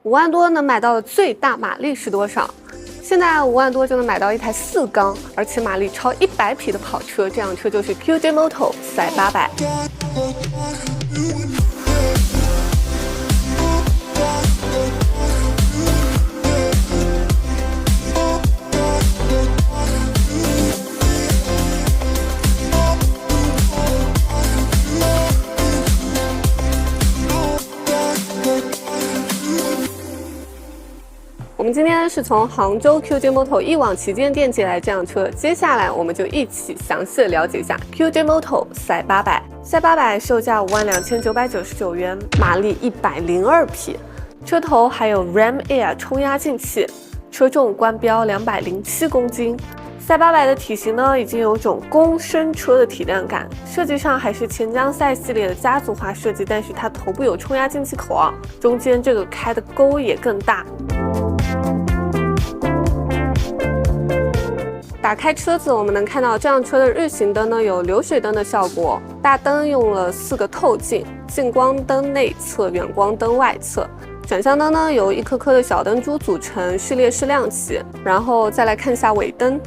5万多能买到的最大马力是多少？现在5万多就能买到一台4缸，而且马力超100匹的跑车，这辆车就是 QJ Moto 赛800。我们今天是从杭州 QJ Moto 一网旗舰店借来这辆车，接下来我们就一起详细的了解一下 QJ Moto 赛800。赛800售价52999元，马力102匹，车头还有 Ram Air 冲压进气，车重官标207公斤。赛800的体型呢，已经有种公升车的体量感，设计上还是钱江赛系列的家族化设计，但是它头部有冲压进气口啊，中间这个开的沟也更大。打开车子，我们能看到这辆车的日行灯呢有流水灯的效果，大灯用了4个透镜，近光灯内侧，远光灯外侧。转向灯呢由一颗颗的小灯珠组成，序列式亮起。然后再来看一下尾灯，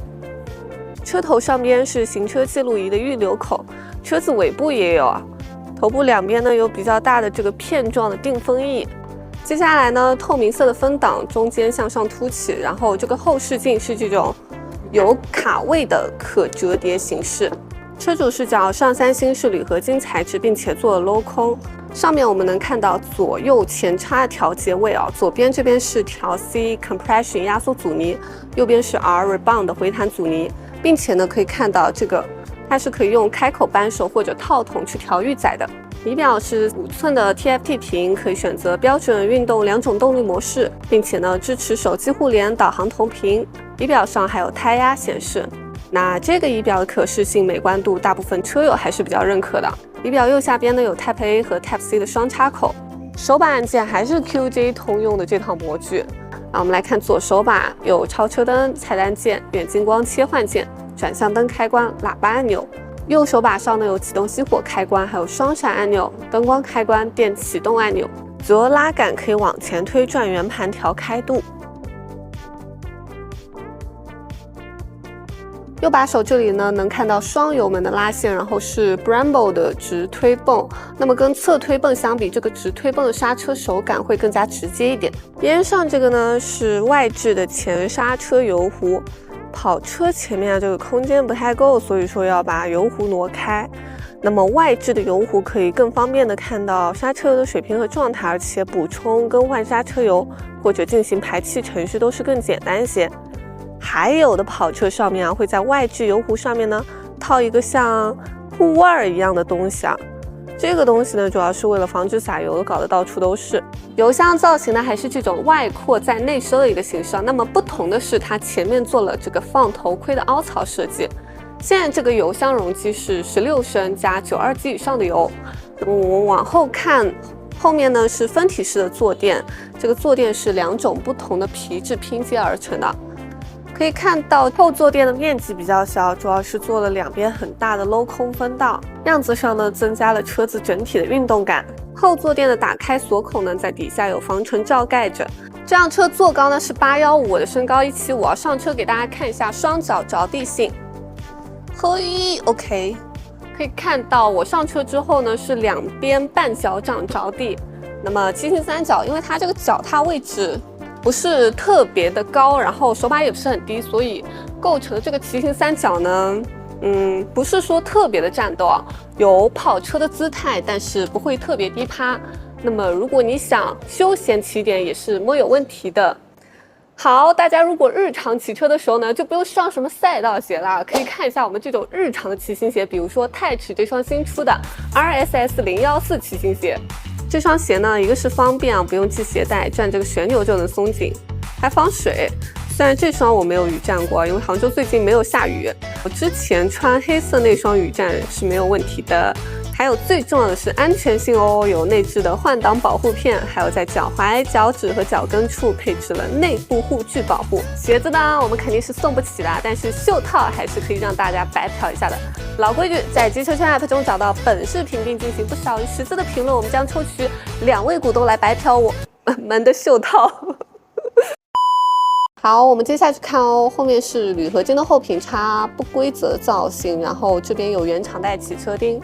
车头上边是行车记录仪的预留口，车子尾部也有啊。头部两边呢有比较大的这个片状的定风翼。接下来呢，透明色的风挡中间向上凸起，然后这个后视镜是这种有卡位的可折叠形式。车主视角上3星是铝合金材质，并且做了镂空。上面我们能看到左右前叉的调节位啊，左边这边是调 C Compression 压缩阻尼，右边是 R Rebound 的回弹阻尼，并且呢可以看到这个它是可以用开口扳手或者套筒去调预载的。仪表是5寸的 TFT 屏，可以选择标准、运动2种动力模式，并且呢支持手机互联、导航同屏。仪表上还有胎压显示。那这个仪表的可视性、美观度，大部分车友还是比较认可的。仪表右下边呢有 Type A 和 Type C 的双插口，手把按键还是 QJ 通用的这套模具。那我们来看左手把有超车灯、菜单键、远近光切换键、转向灯开关、喇叭按钮。右手把上呢有启动熄火开关，还有双闪按钮、灯光开关、电启动按钮。左右拉杆可以往前推转圆盘调开度。右把手这里呢能看到双油门的拉线，然后是 Brembo 的直推泵。那么跟侧推泵相比，这个直推泵的刹车手感会更加直接一点。边上这个呢是外置的前刹车油壶。跑车前面这个空间不太够，所以说要把油壶挪开。那么外置的油壶可以更方便的看到刹车油的水平和状态，而且补充更换刹车油或者进行排气程序都是更简单一些。还有的跑车上面会在外置油壶上面呢套一个像护腕一样的东西啊。这个东西呢主要是为了防止洒油，搞得到处都是。油箱造型呢还是这种外扩在内收的一个形式啊。那么不同的是，它前面做了这个放头盔的凹槽设计。现在这个油箱容积是16升加92级以上的油。那么我们往后看，后面呢是分体式的坐垫，这个坐垫是2种不同的皮质拼接而成的。可以看到后坐垫的面积比较小，主要是做了2边很大的镂空分道，样子上呢增加了车子整体的运动感。后坐垫的打开锁口呢在底下有防尘罩盖着。这辆车座高呢是815，我的身高175，上车给大家看一下双脚着地性。嘿 ，OK， 可以看到我上车之后呢是2边半脚掌着地。那么骑行3角，因为它这个脚踏位置不是特别的高，然后手把也不是很低，所以构成的这个骑行3角呢，不是说特别的战斗啊，有跑车的姿态，但是不会特别低趴。那么如果你想休闲骑点也是没有问题的。好，大家如果日常骑车的时候呢，就不用上什么赛道鞋了，可以看一下我们这种日常的骑行鞋，比如说太驰这双新出的 RSS 014骑行鞋。这双鞋呢，一个是方便啊，不用系鞋带，转这个旋钮就能松紧，还防水。虽然这双我没有雨战过，因为杭州最近没有下雨，我之前穿黑色那双雨战是没有问题的。还有最重要的是安全性哦，有内置的换挡保护片，还有在脚踝、脚趾和脚跟处配置了内部护具保护。鞋子呢，我们肯定是送不起的，但是袖套还是可以让大家白嫖一下的。老规矩，在机车圈 App 中找到本视频并进行不少于10字的评论，我们将抽取2位股东来白嫖我。门的袖套。好，我们接下去看哦，后面是铝合金的后平叉，不规则造型，然后这边有原厂带起车钉。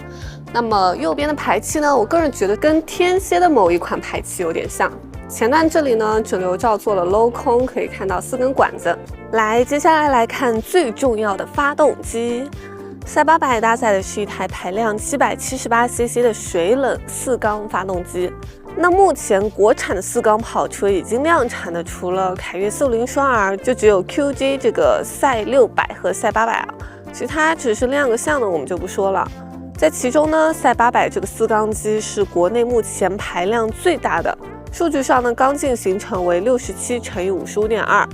那么右边的排气呢，我个人觉得跟天蝎的某一款排气有点像。前段这里呢，整流罩做了镂空，可以看到4根管子。来，接下来看最重要的发动机。赛800搭载的是一台排量778cc 的水冷4缸发动机。那目前国产的4缸跑车已经量产的，除了凯越450双 R， 就只有 QJ 这个赛600和赛800啊，其他只是亮个相的我们就不说了。在其中呢，赛800这个4缸机是国内目前排量最大的，数据上呢，缸径行程为67×55.2，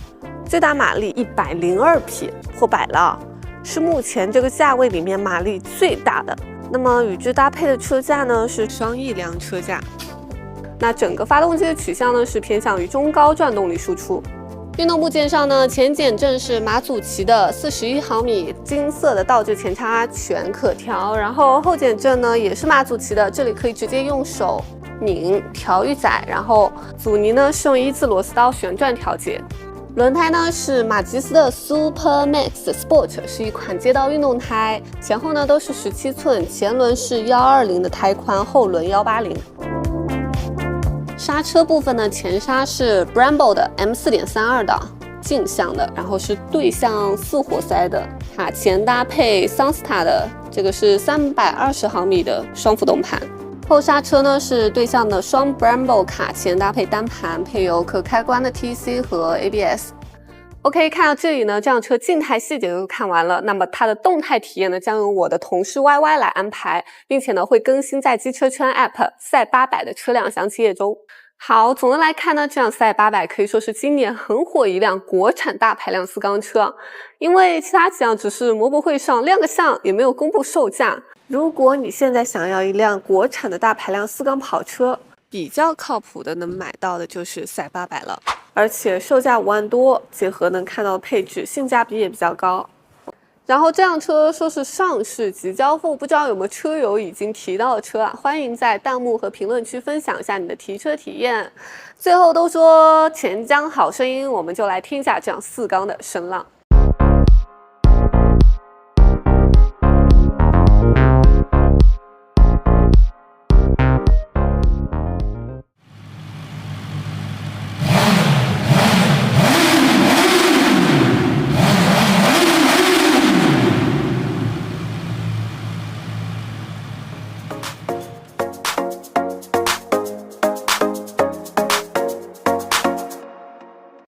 最大马力102匹，破100了，是目前这个价位里面马力最大的。那么与之搭配的车架呢是双翼梁车架。那整个发动机的取向呢是偏向于中高转动力输出。运动部件上呢，前减震是马祖奇的41毫米金色的倒置前叉，全可调。然后后减震呢也是马祖奇的，这里可以直接用手拧调预载。然后阻尼呢是用1字螺丝刀旋转调节。轮胎呢是马吉斯的 Super Max Sport， 是一款街道运动胎，前后呢都是17寸，前轮是120的胎宽，后轮180。刹车部分呢，前刹是 Brembo 的 M4.32 档镜像的，然后是对向4活塞的，卡钳搭配 Sunstar 的，这个是320毫米的双浮动盘。后刹车呢是对向的双 Brembo 卡钳搭配单盘，配有可开关的 TC 和 ABS。OK， 看到这里呢，这辆车静态细节都看完了，那么它的动态体验呢，将由我的同事 YY 来安排，并且呢会更新在机车圈 App 赛800的车辆详情页中。好，总的来看呢，这辆赛800可以说是今年很火一辆国产大排量4缸车，因为其他几辆只是摩博会上亮个相，也没有公布售价。如果你现在想要一辆国产的大排量4缸跑车，比较靠谱的能买到的就是赛800了，而且售价5万多，结合能看到的配置，性价比也比较高。然后这辆车说是上市即交付，不知道有没有车友已经提到车啊？欢迎在弹幕和评论区分享一下你的提车体验。最后都说钱江好声音，我们就来听一下这样4缸的声浪。